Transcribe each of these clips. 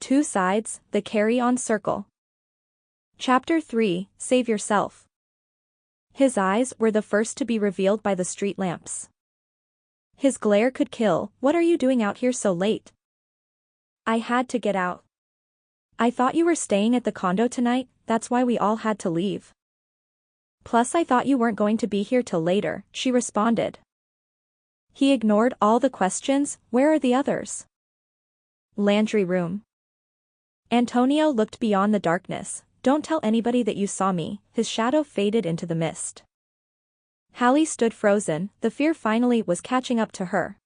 Two Sides, the Carry-On Circle. Chapter 3, Save Yourself. His eyes were the first to be revealed by the street lamps. His glare could kill. What are you doing out here so late? I had to get out. I thought you were staying at the condo tonight, that's why we all had to leave. Plus I thought you weren't going to be here till later, she responded. He ignored all the questions. Where are the others? Laundry room. Antonio looked beyond the darkness. Don't tell anybody that you saw me. His shadow faded into the mist. Hallie stood frozen. The fear finally was catching up to her.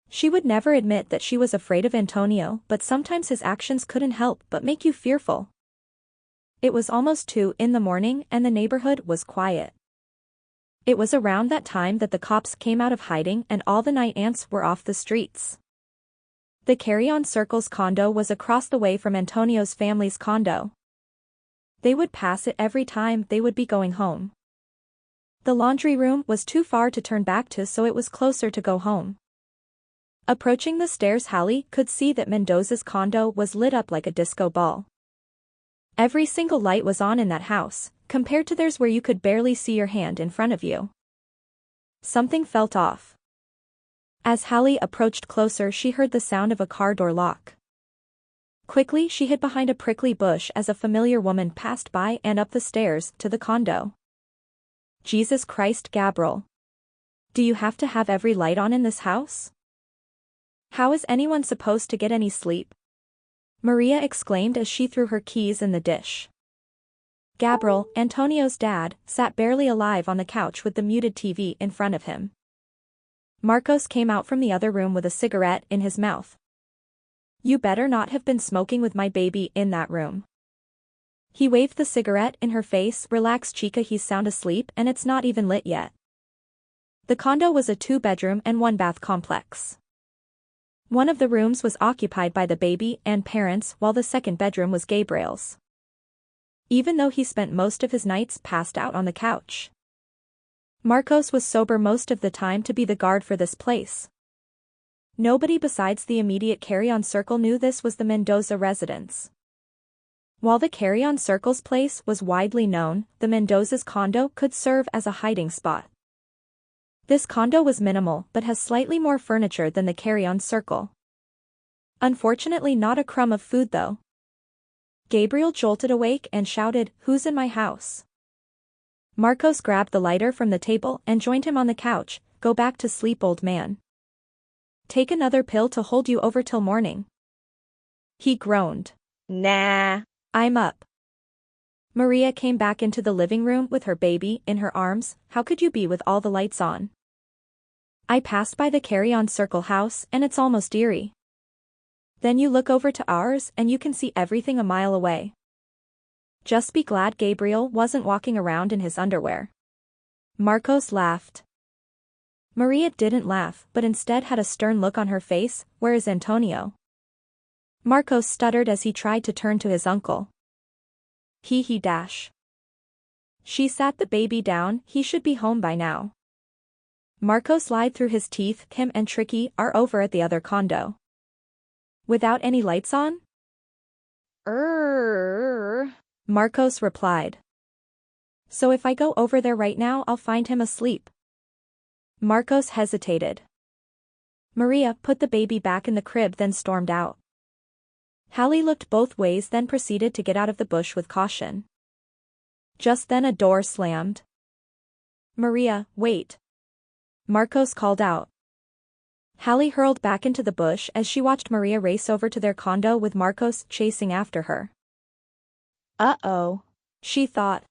She would never admit that she was afraid of Antonio, but sometimes his actions couldn't help but make you fearful. It was almost 2 in the morning and the neighborhood was quiet. It was around that time that the cops came out of hiding and all the night ants were off the streets. The Carry-On Circle's condo was across the way from Antonio's family's condo. They would pass it every time they would be going home. The laundry room was too far to turn back to, so it was closer to go home. Approaching the stairs, Hallie could see that Mendoza's condo was lit up like a disco ball. Every single light was on in that house, compared to theirs where you could barely see your hand in front of you. Something felt off. As Hallie approached closer, she heard the sound of a car door lock. Quickly she hid behind a prickly bush as a familiar woman passed by and up the stairs to the condo. Jesus Christ, Gabriel. Do you have to have every light on in this house? How is anyone supposed to get any sleep? Maria exclaimed as she threw her keys in the dish. Gabriel, Antonio's dad, sat barely alive on the couch with the muted TV in front of him. Marcos came out from the other room with a cigarette in his mouth. You better not have been smoking with my baby in that room. He waved the cigarette in her face. Relax, chica, he's sound asleep and it's not even lit yet. The condo was a 2-bedroom and 1-bath complex. One of the rooms was occupied by the baby and parents while the second bedroom was Gabriel's. Even though he spent most of his nights passed out on the couch, Marcos was sober most of the time to be the guard for this place. Nobody besides the immediate Carry-On Circle knew this was the Mendoza residence. While the Carry-On Circle's place was widely known, the Mendoza's condo could serve as a hiding spot. This condo was minimal but has slightly more furniture than the Carry-On Circle. Unfortunately, not a crumb of food though. Gabriel jolted awake and shouted, "Who's in my house?" Marcos grabbed the lighter from the table and joined him on the couch. Go back to sleep, old man. Take another pill to hold you over till morning. He groaned. Nah, I'm up. Maria came back into the living room with her baby in her arms. How could you be with all the lights on? I passed by the Carry-On Circle house and it's almost eerie. Then you look over to ours and you can see everything a mile away. Just be glad Gabriel wasn't walking around in his underwear. Marcos laughed. Maria didn't laugh but instead had a stern look on her face. Where is Antonio? Marcos stuttered as he tried to turn to his uncle. He. She sat the baby down. He should be home by now. Marcos lied through his teeth. Him and Tricky are over at the other condo. Without any lights on? Marcos replied. So if I go over there right now I'll find him asleep. Marcos hesitated. Maria put the baby back in the crib then stormed out. Hallie looked both ways then proceeded to get out of the bush with caution. Just then a door slammed. Maria, wait. Marcos called out. Hallie hurled back into the bush as she watched Maria race over to their condo with Marcos chasing after her. Uh-oh, she thought.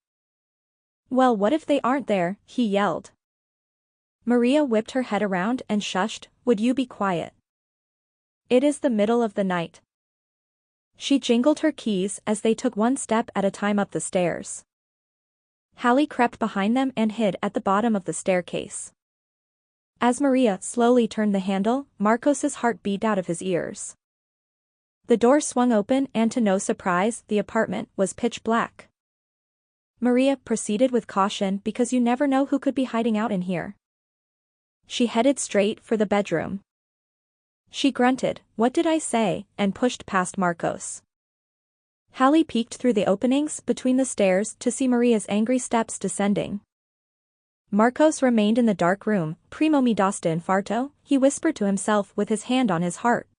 Well, what if they aren't there? He yelled. Maria whipped her head around and shushed. Would you be quiet? It is the middle of the night. She jingled her keys as they took one step at a time up the stairs. Hallie crept behind them and hid at the bottom of the staircase. As Maria slowly turned the handle, Marcos's heart beat out of his ears. The door swung open and to no surprise, the apartment was pitch black. Maria proceeded with caution because you never know who could be hiding out in here. She headed straight for the bedroom. She grunted, "What did I say?" and pushed past Marcos. Hallie peeked through the openings between the stairs to see Maria's angry steps descending. Marcos remained in the dark room. "Primo mi dasta infarto?" he whispered to himself with his hand on his heart.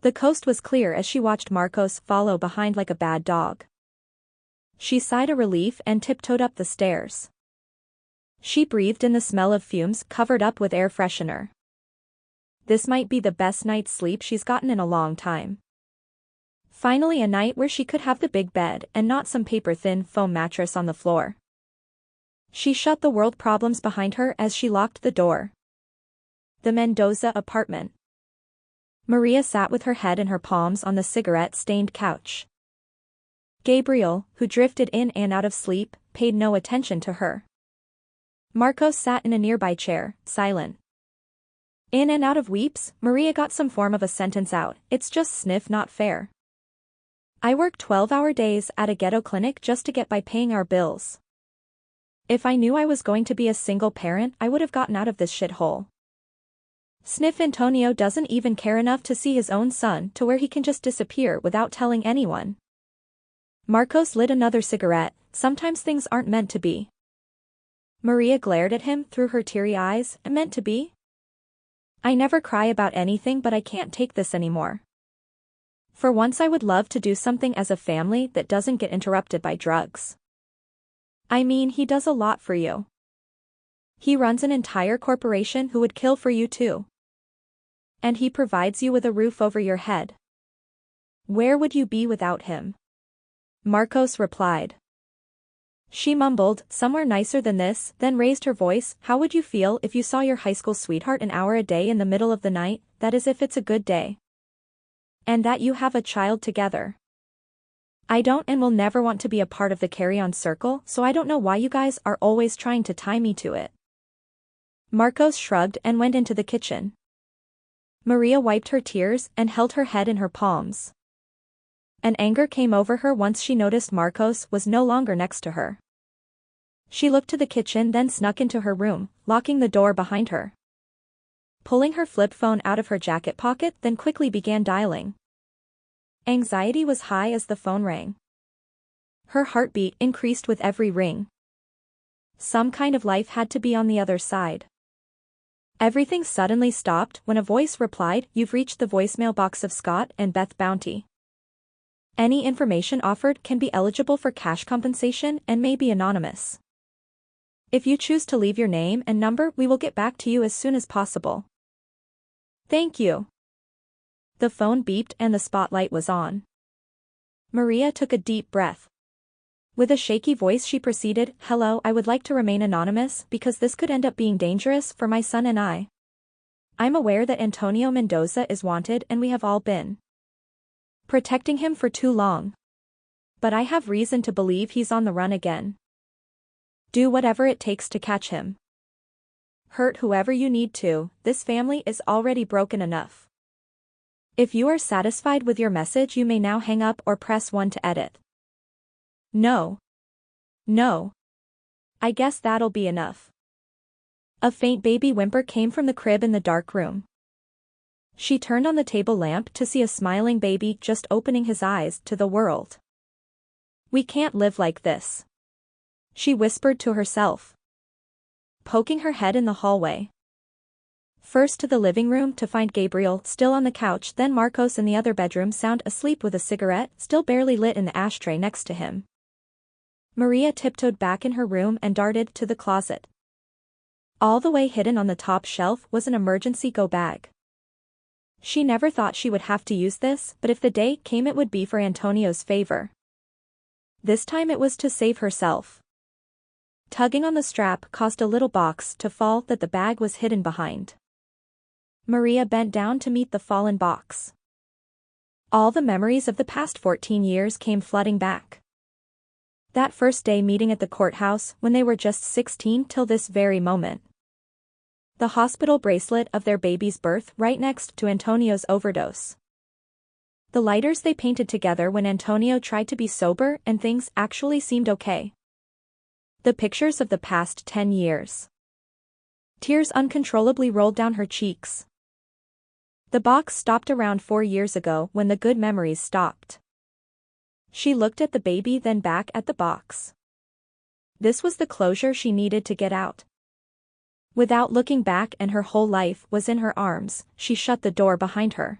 The coast was clear as she watched Marcos follow behind like a bad dog. She sighed a relief and tiptoed up the stairs. She breathed in the smell of fumes covered up with air freshener. This might be the best night's sleep she's gotten in a long time. Finally, a night where she could have the big bed and not some paper-thin foam mattress on the floor. She shut the world problems behind her as she locked the door. The Mendoza apartment. Maria sat with her head in her palms on the cigarette-stained couch. Gabriel, who drifted in and out of sleep, paid no attention to her. Marcos sat in a nearby chair, silent. In and out of weeps, Maria got some form of a sentence out. "It's just sniff, not fair. I work 12-hour days at a ghetto clinic just to get by paying our bills. If I knew I was going to be a single parent, I would have gotten out of this shithole. Sniff, Antonio doesn't even care enough to see his own son to where he can just disappear without telling anyone." Marcos lit another cigarette. "Sometimes things aren't meant to be." Maria glared at him through her teary eyes. "Meant to be? I never cry about anything, but I can't take this anymore. For once I would love to do something as a family that doesn't get interrupted by drugs. I mean, he does a lot for you. He runs an entire corporation who would kill for you too. And he provides you with a roof over your head. Where would you be without him?" Marcos replied. She mumbled, "Somewhere nicer than this," then raised her voice. "How would you feel if you saw your high school sweetheart an hour a day in the middle of the night, that is if it's a good day? And that you have a child together? I don't and will never want to be a part of the carry-on circle, so I don't know why you guys are always trying to tie me to it." Marcos shrugged and went into the kitchen. Maria wiped her tears and held her head in her palms. An anger came over her once she noticed Marcos was no longer next to her. She looked to the kitchen, then snuck into her room, locking the door behind her. Pulling her flip phone out of her jacket pocket, then quickly began dialing. Anxiety was high as the phone rang. Her heartbeat increased with every ring. Some kind of life had to be on the other side. Everything suddenly stopped when a voice replied, "You've reached the voicemail box of Scott and Beth Bounty. Any information offered can be eligible for cash compensation and may be anonymous. If you choose to leave your name and number, we will get back to you as soon as possible. Thank you." The phone beeped and the spotlight was on. Maria took a deep breath. With a shaky voice she proceeded, "Hello, I would like to remain anonymous because this could end up being dangerous for my son and I. I'm aware that Antonio Mendoza is wanted and we have all been protecting him for too long. But I have reason to believe he's on the run again. Do whatever it takes to catch him. Hurt whoever you need to, this family is already broken enough. If you are satisfied with your message, you may now hang up or press 1 to edit." No. I guess that'll be enough." A faint baby whimper came from the crib in the dark room. She turned on the table lamp to see a smiling baby just opening his eyes to the world. "We can't live like this," she whispered to herself, poking her head in the hallway. First to the living room to find Gabriel still on the couch, then Marcos in the other bedroom sound asleep with a cigarette still barely lit in the ashtray next to him. Maria tiptoed back in her room and darted to the closet. All the way hidden on the top shelf was an emergency go bag. She never thought she would have to use this, but if the day came it would be for Antonio's favor. This time it was to save herself. Tugging on the strap caused a little box to fall that the bag was hidden behind. Maria bent down to meet the fallen box. All the memories of the past 14 years came flooding back. That first day meeting at the courthouse when they were just 16 till this very moment. The hospital bracelet of their baby's birth right next to Antonio's overdose. The lighters they painted together when Antonio tried to be sober and things actually seemed okay. The pictures of the past 10 years. Tears uncontrollably rolled down her cheeks. The box stopped around 4 years ago when the good memories stopped. She looked at the baby, then back at the box. This was the closure she needed to get out. Without looking back, and her whole life was in her arms, she shut the door behind her.